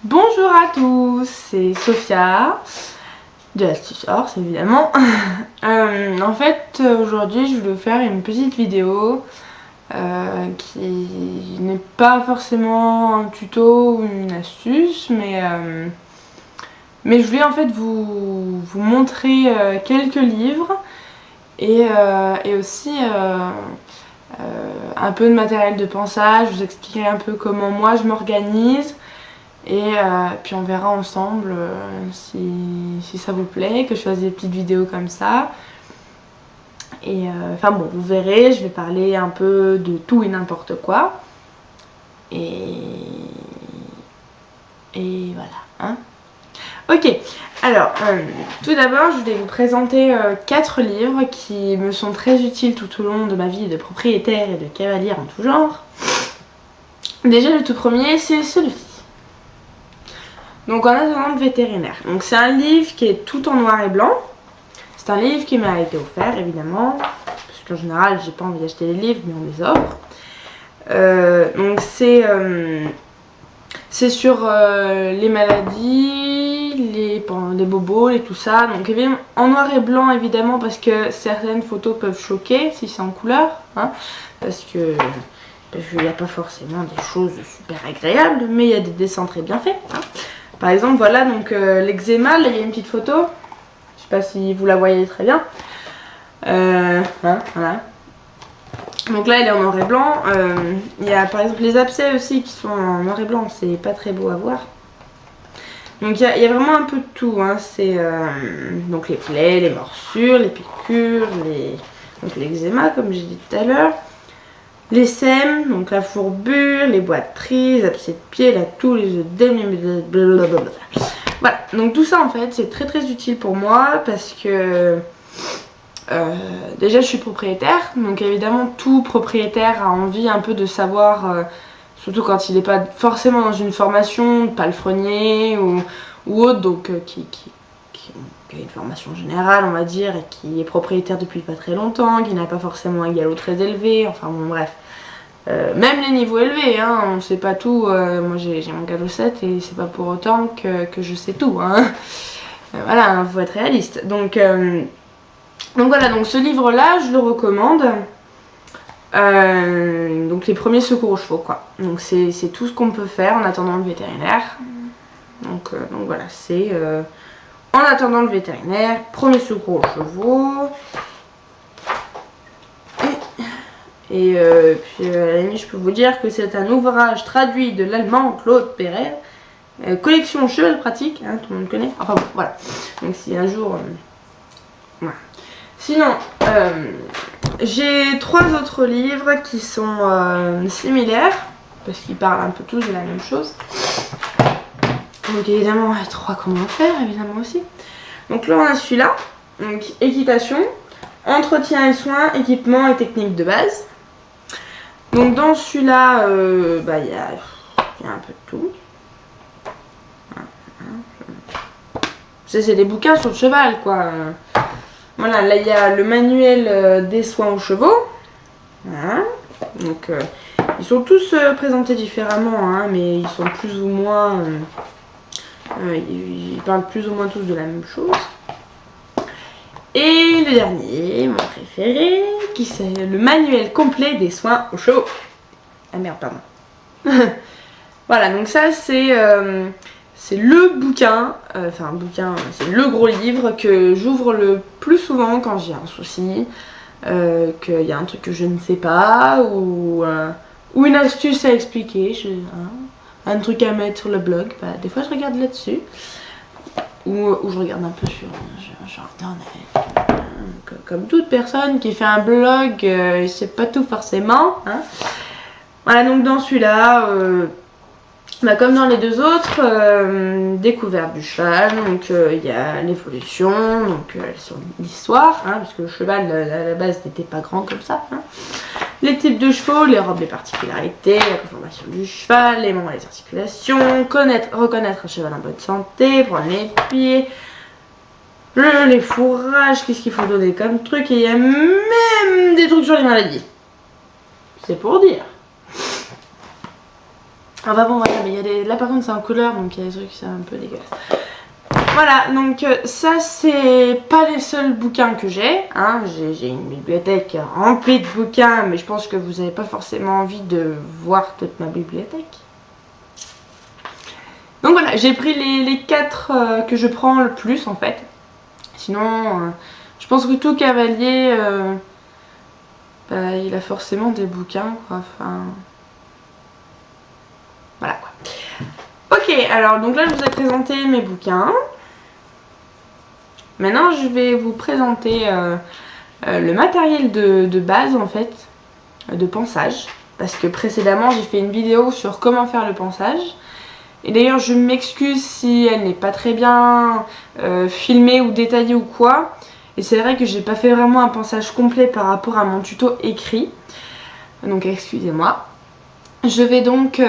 Bonjour à tous, c'est Sophia de l'Astuce Horse évidemment. En fait aujourd'hui je voulais vous faire une petite vidéo qui n'est pas forcément un tuto ou une astuce mais je voulais en fait vous montrer quelques livres et aussi un peu de matériel de pensage, vous expliquer un peu comment moi je m'organise. Et puis on verra ensemble si ça vous plaît, que je fasse des petites vidéos comme ça. Et enfin bon, vous verrez, je vais parler un peu de tout et n'importe quoi. Et voilà. Hein. Ok, alors tout d'abord je vais vous présenter 4 livres qui me sont très utiles tout au long de ma vie de propriétaire et de cavalière en tout genre. Déjà le tout premier c'est celui-ci. Donc en attendant le vétérinaire. Donc c'est un livre qui est tout en noir et blanc. C'est un livre qui m'a été offert évidemment. Parce qu'en général j'ai pas envie d'acheter les livres mais on les offre. Donc c'est sur les maladies, les bobos et tout ça. Donc évidemment, en noir et blanc évidemment parce que certaines photos peuvent choquer si c'est en couleur. Hein, parce qu'il n'y a pas forcément des choses super agréables. Mais il y a des dessins très bien faits. Hein. Par exemple, voilà, donc l'eczéma, là il y a une petite photo. Je sais pas si vous la voyez très bien. Voilà. Donc là, elle est en noir et blanc. Il y a par exemple les abcès aussi qui sont en noir et blanc. C'est pas très beau à voir. Donc il y a vraiment un peu de tout. Hein. C'est donc les plaies, les morsures, les piqûres, donc l'eczéma, comme j'ai dit tout à l'heure. Les sèmes, donc la fourbure, les boiteries, les abcès de pied, la toux, les œdèmes, blablabla. Voilà, donc tout ça en fait c'est très très utile pour moi parce que déjà je suis propriétaire, donc évidemment tout propriétaire a envie un peu de savoir, surtout quand il n'est pas forcément dans une formation, de palefrenier ou autre, donc qui a une formation générale on va dire et qui est propriétaire depuis pas très longtemps, qui n'a pas forcément un galop très élevé, enfin bon bref. Même les niveaux élevés, hein, on sait pas tout. Moi j'ai mon galop 7 et c'est pas pour autant que je sais tout. Hein. Voilà, hein, faut être réaliste. Donc voilà, donc ce livre-là, je le recommande. Donc les premiers secours aux chevaux, quoi. Donc c'est tout ce qu'on peut faire en attendant le vétérinaire. Donc voilà, c'est en attendant le vétérinaire, premier secours aux chevaux. Et puis à la limite, je peux vous dire que c'est un ouvrage traduit de l'allemand Claude Perret, collection cheval pratique, hein, tout le monde connaît. Enfin bon, voilà. Donc si un jour, voilà. Sinon, j'ai 3 autres livres qui sont similaires parce qu'ils parlent un peu tous de la même chose. Donc évidemment, 3 comment faire, évidemment aussi. Donc là, on a celui-là, donc équitation, entretien et soins, équipement et techniques de base. Donc dans celui-là, il y a un peu de tout. C'est des bouquins sur le cheval, quoi. Voilà, là il y a le manuel des soins aux chevaux. Voilà. Donc ils sont tous présentés différemment, hein, mais ils sont plus ou moins... ils parlent plus ou moins tous de la même chose. Et le dernier, mon préféré, qui c'est le manuel complet des soins aux chevaux. Ah merde, pardon. Voilà, donc ça c'est le bouquin, c'est le gros livre que j'ouvre le plus souvent quand j'ai un souci, qu'il y a un truc que je ne sais pas, ou une astuce à expliquer, un truc à mettre sur le blog, des fois je regarde là-dessus. Ou je regarde un peu sur internet. Comme toute personne qui fait un blog, je sais pas tout forcément. Hein. Voilà, donc dans celui-là, comme dans les 2 autres, découverte du cheval, donc il y a l'évolution, donc sur l'histoire, hein, parce que le cheval à la base n'était pas grand comme ça. Hein. Les types de chevaux, les robes, les particularités, la conformation du cheval, les membres et les articulations, reconnaître un cheval en bonne santé, prendre les pieds, les fourrages, qu'est-ce qu'il faut donner comme truc, et il y a même des trucs sur les maladies. C'est pour dire. Enfin bon voilà, mais il y a des... là par contre c'est en couleur donc il y a des trucs c'est un peu dégueulasse. Voilà, donc ça c'est pas les seuls bouquins que j'ai, hein. J'ai une bibliothèque remplie de bouquins, mais je pense que vous n'avez pas forcément envie de voir toute ma bibliothèque. Donc voilà, j'ai pris les 4 que je prends le plus en fait. Sinon, je pense que tout cavalier, bah, il a forcément des bouquins quoi, enfin... Voilà quoi. Ok, alors donc là je vous ai présenté mes bouquins. Maintenant, je vais vous présenter le matériel de base, en fait, de ponçage. Parce que précédemment, j'ai fait une vidéo sur comment faire le ponçage. Et d'ailleurs, je m'excuse si elle n'est pas très bien filmée ou détaillée ou quoi. Et c'est vrai que j'ai pas fait vraiment un ponçage complet par rapport à mon tuto écrit. Donc, excusez-moi. Je vais donc,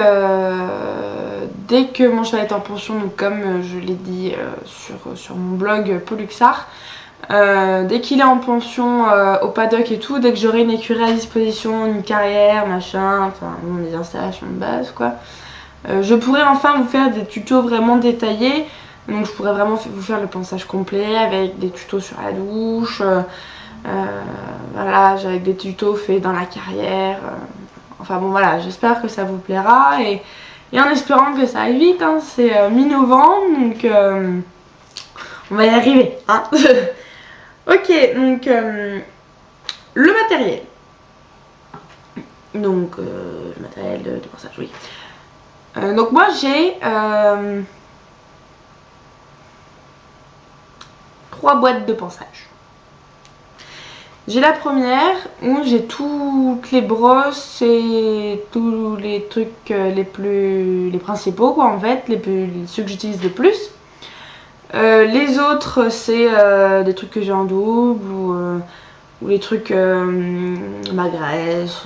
dès que mon cheval est en pension, donc comme je l'ai dit sur mon blog Poluxar, dès qu'il est en pension au paddock et tout, dès que j'aurai une écurie à disposition, une carrière, machin, enfin des installations de base quoi, je pourrais enfin vous faire des tutos vraiment détaillés. Donc je pourrais vraiment vous faire le ponçage complet avec des tutos sur la douche, voilà, avec des tutos faits dans la carrière. Enfin bon voilà, j'espère que ça vous plaira et en espérant que ça aille vite, hein, c'est mi-novembre donc on va y arriver. Hein. Ok, donc le matériel. Donc le matériel de ponçage, oui. Donc moi j'ai 3 boîtes de ponçage. J'ai la première où j'ai toutes les brosses et tous les trucs les principaux quoi en fait, ceux que j'utilise le plus. Les autres c'est des trucs que j'ai en double ou les trucs ma graisse,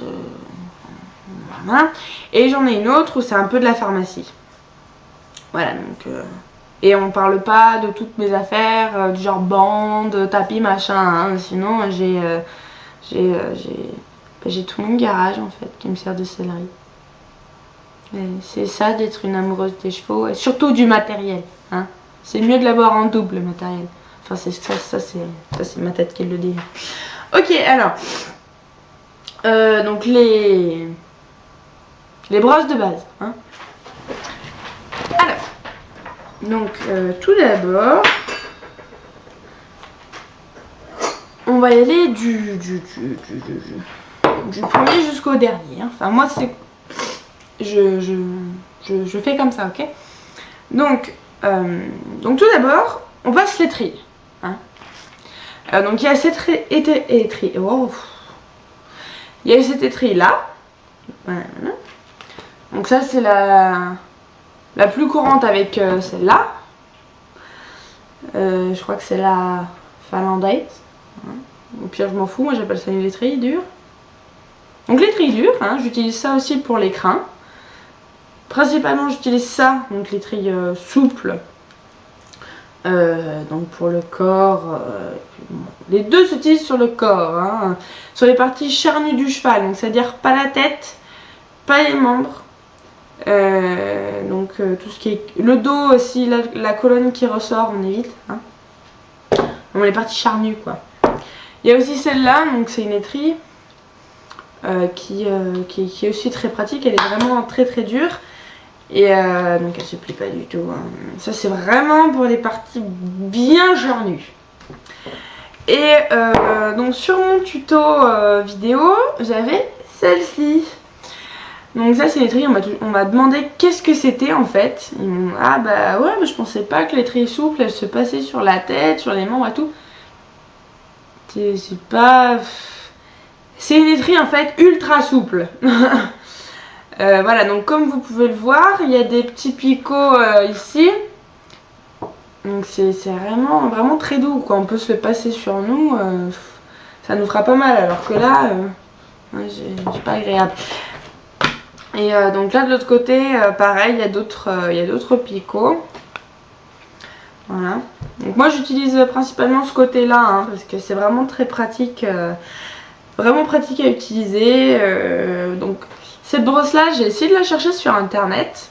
voilà. Et j'en ai une autre où c'est un peu de la pharmacie. Voilà donc et on parle pas de toutes mes affaires du genre bande, tapis machin hein, sinon j'ai tout mon garage en fait qui me sert de sellerie. C'est ça d'être une amoureuse des chevaux et surtout du matériel hein. C'est mieux de l'avoir en double le matériel. Enfin c'est ça c'est ma tête qui le dit. Ok alors donc les brosses de base hein. Alors donc tout d'abord on va y aller du premier jusqu'au dernier hein. Enfin moi c'est je fais comme ça ok. Donc tout d'abord on va se les trier hein. Donc il y a cette étrie oh. Il y a cette étrie là voilà. Donc ça c'est la plus courante avec celle-là. Je crois que c'est la finlandaise. Au pire je m'en fous, moi j'appelle ça une laiterie dure. Donc laiterie dure, hein, j'utilise ça aussi pour les crins. Principalement j'utilise ça, donc laiterie souple. Donc pour le corps, les deux s'utilisent sur le corps, hein, sur les parties charnues du cheval, donc c'est-à-dire pas la tête, pas les membres. Donc tout ce qui est le dos aussi, la colonne qui ressort on évite hein. Donc les parties charnues quoi. Il y a aussi celle-là, donc c'est une étrie qui est aussi très pratique, elle est vraiment très très dure et donc elle se plie pas du tout hein. Ça c'est vraiment pour les parties bien charnues. Et donc sur mon tuto vidéo j'avais celle-ci. Donc ça c'est l'étrie, on m'a demandé qu'est-ce que c'était en fait. Ils m'ont dit, ah bah ouais mais je pensais pas que l'étrie souple elle se passait sur la tête, sur les membres et tout. C'est pas... C'est une étrie en fait ultra souple. Voilà donc comme vous pouvez le voir il y a des petits picots ici. Donc c'est vraiment, vraiment très doux quoi. On peut se le passer sur nous, ça nous fera pas mal alors que là c'est pas agréable. Et donc là de l'autre côté pareil il y a d'autres picots. Voilà. Donc moi j'utilise principalement ce côté là hein, parce que c'est vraiment très pratique, vraiment pratique à utiliser. Donc Cette brosse là, j'ai essayé de la chercher sur internet.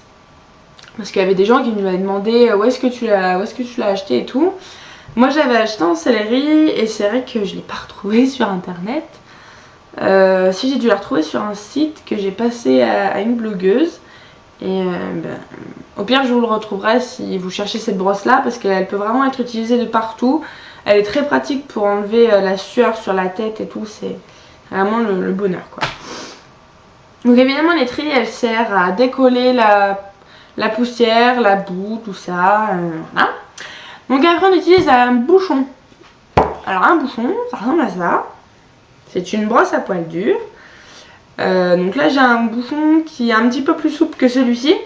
Parce qu'il y avait des gens qui m'avaient demandé où est-ce que tu l'as acheté et tout. Moi j'avais acheté en sellerie et c'est vrai que je ne l'ai pas retrouvée sur internet. Si j'ai dû la retrouver sur un site que j'ai passé à une blogueuse. Et au pire je vous le retrouverai si vous cherchez cette brosse là parce qu'elle peut vraiment être utilisée de partout. Elle est très pratique pour enlever la sueur sur la tête et tout, c'est vraiment le bonheur quoi. Donc évidemment l'étrie elle sert à décoller la poussière, la boue, tout ça. Voilà. Donc après on utilise un bouchon. Alors un bouchon, ça ressemble à ça. C'est une brosse à poils durs. Donc là j'ai un bouchon qui est un petit peu plus souple que celui-ci.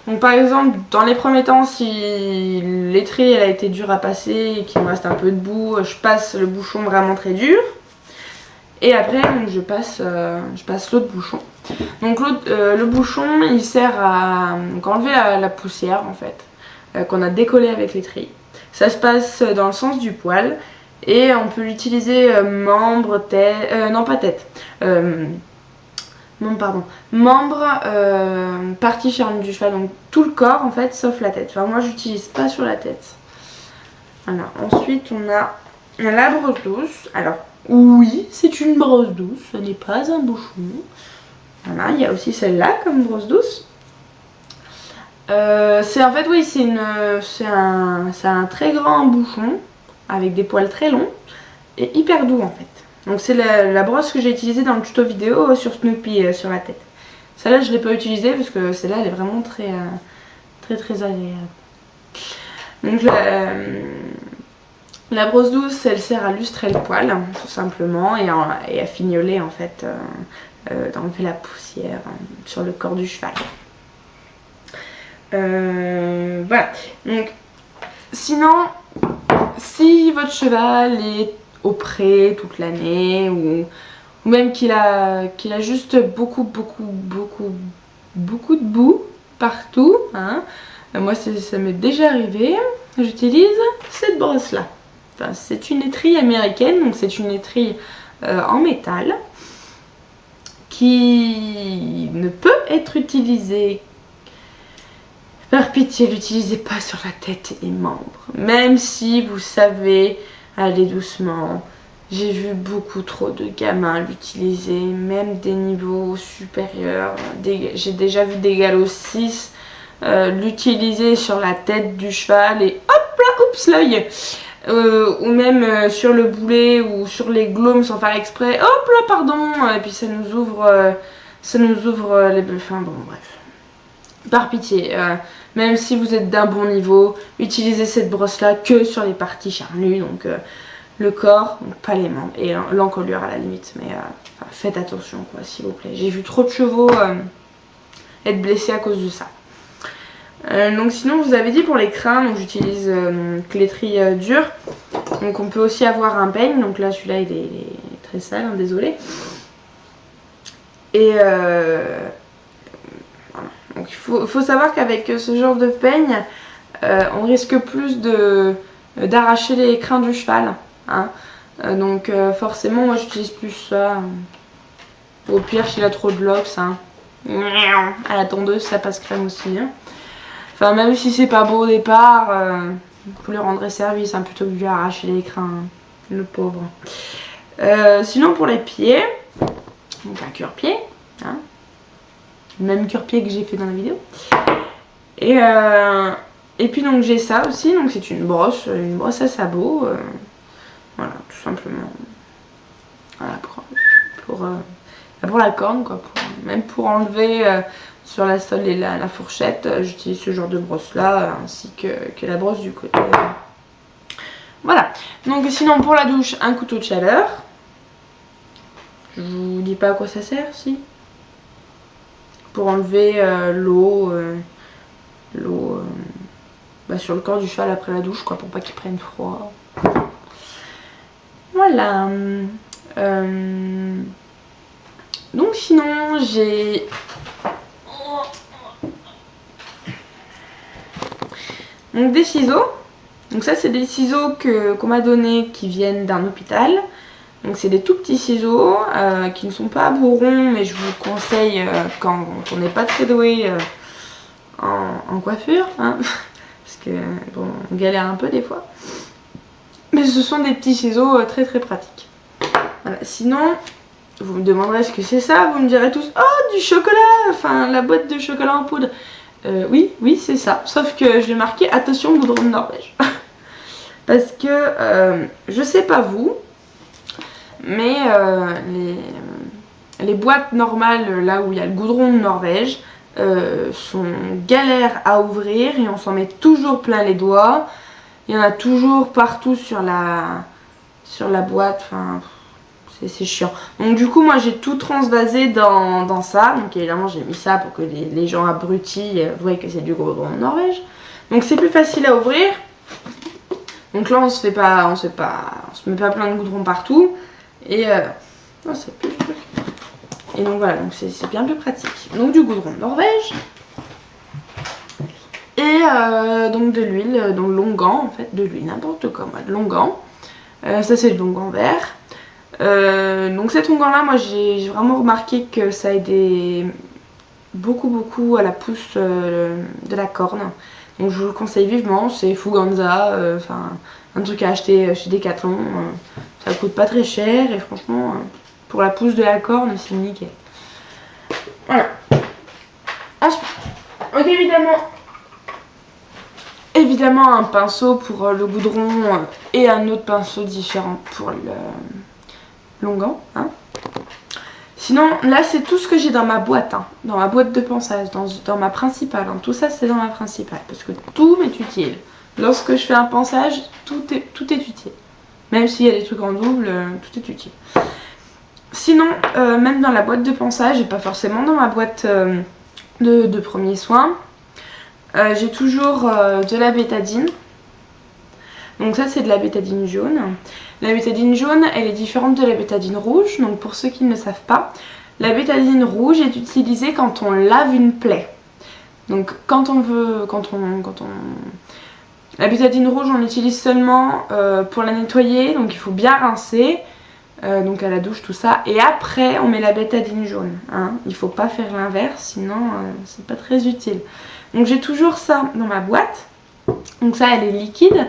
Donc par exemple dans les premiers temps si l'étrie elle a été dure à passer et qu'il me reste un peu de boue, je passe le bouchon vraiment très dur. Et après donc, je passe l'autre bouchon. Donc le bouchon il sert à enlever la poussière en fait qu'on a décollé avec l'étrie. Ça se passe dans le sens du poil et on peut l'utiliser membre, tête, non pas tête, membre, partie charnue du cheval, donc tout le corps en fait sauf la tête. Enfin moi j'utilise pas sur la tête. Voilà. Ensuite on a la brosse douce. Alors oui c'est une brosse douce, ce n'est pas un bouchon. Voilà, il y a aussi celle-là comme brosse douce. C'est en fait oui c'est un très grand bouchon avec des poils très longs et hyper doux en fait. Donc c'est la brosse que j'ai utilisée dans le tuto vidéo sur Snoopy sur la tête. Celle-là je ne l'ai pas utilisée parce que celle-là elle est vraiment très agréable. Donc la brosse douce elle sert à lustrer le poil tout simplement et à fignoler en fait, d'enlever la poussière sur le corps du cheval. Voilà. Donc sinon si votre cheval est au pré toute l'année ou même qu'il a juste beaucoup de boue partout, hein. Moi ça m'est déjà arrivé, j'utilise cette brosse là. Enfin, c'est une étrie américaine, donc c'est une étrie en métal qui ne peut être utilisée. Par pitié, l'utilisez pas sur la tête et les membres. Même si vous savez, allez doucement. J'ai vu beaucoup trop de gamins l'utiliser, même des niveaux supérieurs. J'ai déjà vu des galops 6 l'utiliser sur la tête du cheval et hop là, oups l'œil. Ou même sur le boulet ou sur les glaumes sans faire exprès. Hop là, pardon. Et puis ça nous ouvre les... Enfin bon, bref. Par pitié, même si vous êtes d'un bon niveau, utilisez cette brosse là que sur les parties charnues, donc le corps, donc pas les membres, et l'encolure à la limite, mais faites attention quoi s'il vous plaît. J'ai vu trop de chevaux être blessés à cause de ça. Donc sinon vous avez dit pour les crins, donc j'utilise l'étrie dure, donc on peut aussi avoir un peigne, donc là celui-là il est très sale, hein, désolé. Et donc il faut savoir qu'avec ce genre de peigne, on risque plus d'arracher les crins du cheval. Hein. Donc forcément moi j'utilise plus ça. Au pire s'il a trop de locks, hein. À la tondeuse ça passe crème aussi. Hein. Enfin même si c'est pas beau au départ, vous lui rendrez service, hein, plutôt que de lui arracher les crins. Hein. Le pauvre. Sinon pour les pieds, donc un cure-pied. Hein. Le même cure-pied que j'ai fait dans la vidéo. Et puis donc j'ai ça aussi, donc c'est une brosse à sabot. Voilà, tout simplement. Voilà, pour la corne, quoi. Même pour enlever sur la sole et la fourchette, j'utilise ce genre de brosse là, ainsi que la brosse du côté. Voilà. Donc sinon pour la douche, un couteau de chaleur. Je vous dis pas à quoi ça sert, si. Pour enlever l'eau sur le corps du cheval après la douche, quoi, pour pas qu'il prenne froid. Voilà. Donc sinon j'ai donc des ciseaux. Donc ça c'est des ciseaux qu'on m'a donné qui viennent d'un hôpital. Donc c'est des tout petits ciseaux qui ne sont pas à bourron, mais je vous conseille quand on n'est pas très doué en coiffure, hein, parce que bon, on galère un peu des fois. Mais ce sont des petits ciseaux très très pratiques. Voilà. Sinon, vous me demanderez ce que c'est ça, vous me direz tous oh, du chocolat, enfin la boîte de chocolat en poudre. Oui, c'est ça, sauf que je vais marquer attention goudron de Norvège. Parce que je sais pas vous, mais les boîtes normales, là où il y a le goudron de Norvège, sont galères à ouvrir et on s'en met toujours plein les doigts. Il y en a toujours partout sur la boîte, enfin c'est chiant. Donc du coup moi j'ai tout transvasé dans ça, donc évidemment j'ai mis ça pour que les gens abrutis voient que c'est du goudron de Norvège. Donc c'est plus facile à ouvrir. Donc là on se met pas plein de goudron partout. Et non, c'est plus truc. Et donc voilà, donc c'est bien plus pratique. Donc du goudron de Norvège. Et donc de l'huile, donc longan en fait, de l'huile n'importe quoi, moi, de longan. Ça c'est le longan vert. Donc cet onguent là, moi j'ai vraiment remarqué que ça aidait beaucoup à la pousse de la corne. Donc je vous le conseille vivement, c'est Fuganza, enfin un truc à acheter chez Decathlon. Ça coûte pas très cher et franchement pour la pousse de la corne c'est nickel. Voilà. Ensuite, donc évidemment un pinceau pour le goudron et un autre pinceau différent pour le longan, hein. Sinon là c'est tout ce que j'ai dans ma boîte, hein, dans ma boîte de ponçage, dans ma principale, hein. Tout ça c'est dans ma principale parce que tout m'est utile. Lorsque je fais un ponçage, tout est utile. Même s'il y a des trucs en double, tout est utile. Sinon, même dans la boîte de ponçage et pas forcément dans ma boîte de premiers soins, j'ai toujours de la bétadine. Donc ça c'est de la bétadine jaune. La bétadine jaune elle est différente de la bétadine rouge. Donc pour ceux qui ne le savent pas, la bétadine rouge est utilisée quand on lave une plaie. Donc la bétadine rouge on l'utilise seulement pour la nettoyer. Donc il faut bien rincer. Donc à la douche tout ça. Et après on met la bétadine jaune, hein. Il faut pas faire l'inverse sinon c'est pas très utile. Donc j'ai toujours ça dans ma boîte. Donc ça elle est liquide.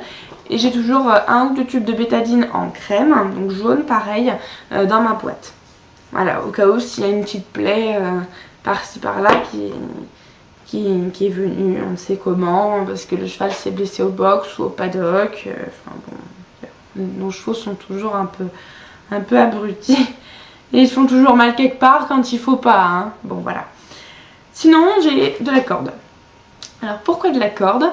Et j'ai toujours un ou deux tubes de bétadine en crème, donc jaune pareil, dans ma boîte. Voilà, au cas où s'il y a une petite plaie par-ci par-là qui est venue, on ne sait comment, parce que le cheval s'est blessé au box ou au paddock. Enfin bon, nos chevaux sont toujours un peu abrutis. Et ils se font toujours mal quelque part quand il faut pas, hein. Bon voilà. Sinon j'ai de la corde. Alors pourquoi de la corde ?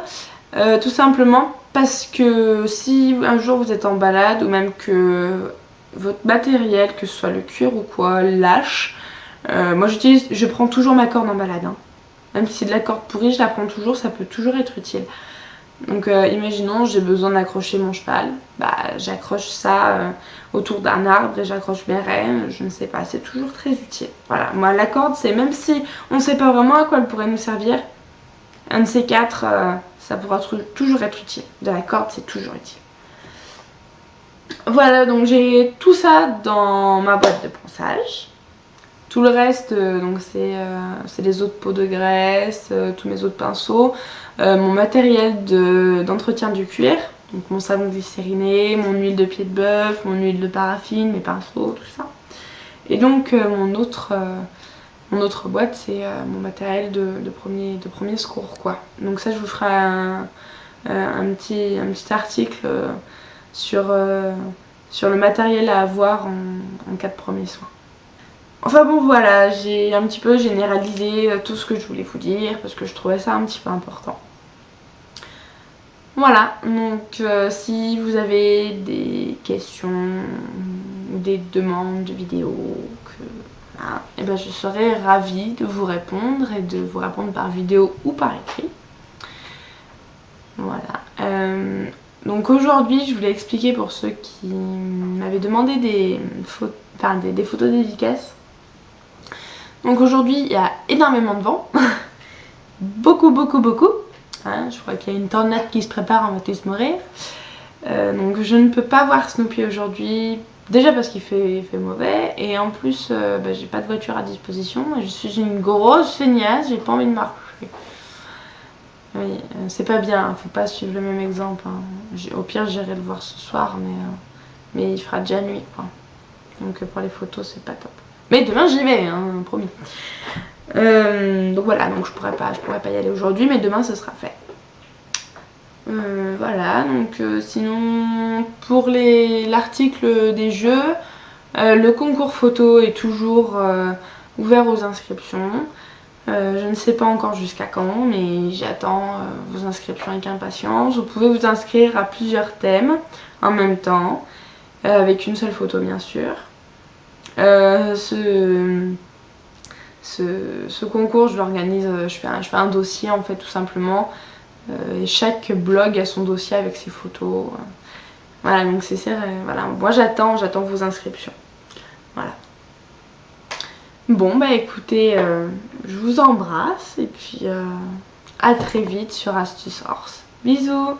Tout simplement parce que si un jour vous êtes en balade ou même que votre matériel, que ce soit le cuir ou quoi, lâche, moi je prends toujours ma corde en balade, hein. Même si c'est de la corde pourrie, je la prends toujours, ça peut toujours être utile. Donc imaginons j'ai besoin d'accrocher mon cheval, bah j'accroche ça autour d'un arbre et j'accroche mes rênes, je ne sais pas, c'est toujours très utile. Voilà, moi la corde c'est même si on ne sait pas vraiment à quoi elle pourrait nous servir, un de ces quatre ça pourra toujours être utile. De la corde c'est toujours utile. Voilà, donc j'ai tout ça dans ma boîte de ponçage. Tout le reste, donc c'est les autres pots de graisse, tous mes autres pinceaux, mon matériel d'entretien du cuir, donc mon savon glycériné, mon huile de pied de bœuf, mon huile de paraffine, mes pinceaux, tout ça. Et donc mon autre boîte, c'est mon matériel de premier secours, quoi. Donc ça, je vous ferai un petit article sur le matériel à avoir en cas de premier soin. Enfin bon voilà, j'ai un petit peu généralisé tout ce que je voulais vous dire parce que je trouvais ça un petit peu important. Voilà, donc si vous avez des questions ou des demandes de vidéos, voilà, et ben je serais ravie de vous répondre et de vous répondre par vidéo ou par écrit. Voilà. Donc aujourd'hui, je voulais expliquer pour ceux qui m'avaient demandé des photos dédicaces. Donc aujourd'hui, il y a énormément de vent. beaucoup. Hein, je crois qu'il y a une tornade qui se prépare, on va tous mourir. Donc je ne peux pas voir Snoopy aujourd'hui Déjà parce qu'il fait mauvais, et en plus j'ai pas de voiture à disposition, et je suis une grosse feignasse, j'ai pas envie de marcher. Oui, c'est pas bien, faut pas suivre le même exemple. Hein. Au pire, j'irai le voir ce soir, mais il fera déjà nuit, quoi. Donc pour les photos, c'est pas top. Mais demain, j'y vais, hein, promis. Donc voilà, donc je pourrais pas y aller aujourd'hui, mais demain, ce sera fait. Voilà, donc sinon, pour l'article des jeux, le concours photo est toujours ouvert aux inscriptions. Je ne sais pas encore jusqu'à quand, mais j'attends vos inscriptions avec impatience. Vous pouvez vous inscrire à plusieurs thèmes en même temps, avec une seule photo bien sûr. Ce concours, je l'organise, je fais un dossier en fait tout simplement. Et chaque blog a son dossier avec ses photos. Voilà, donc c'est ça. Voilà, moi j'attends vos inscriptions. Voilà. Bon bah écoutez, je vous embrasse et puis à très vite sur Astuce Horse. Bisous!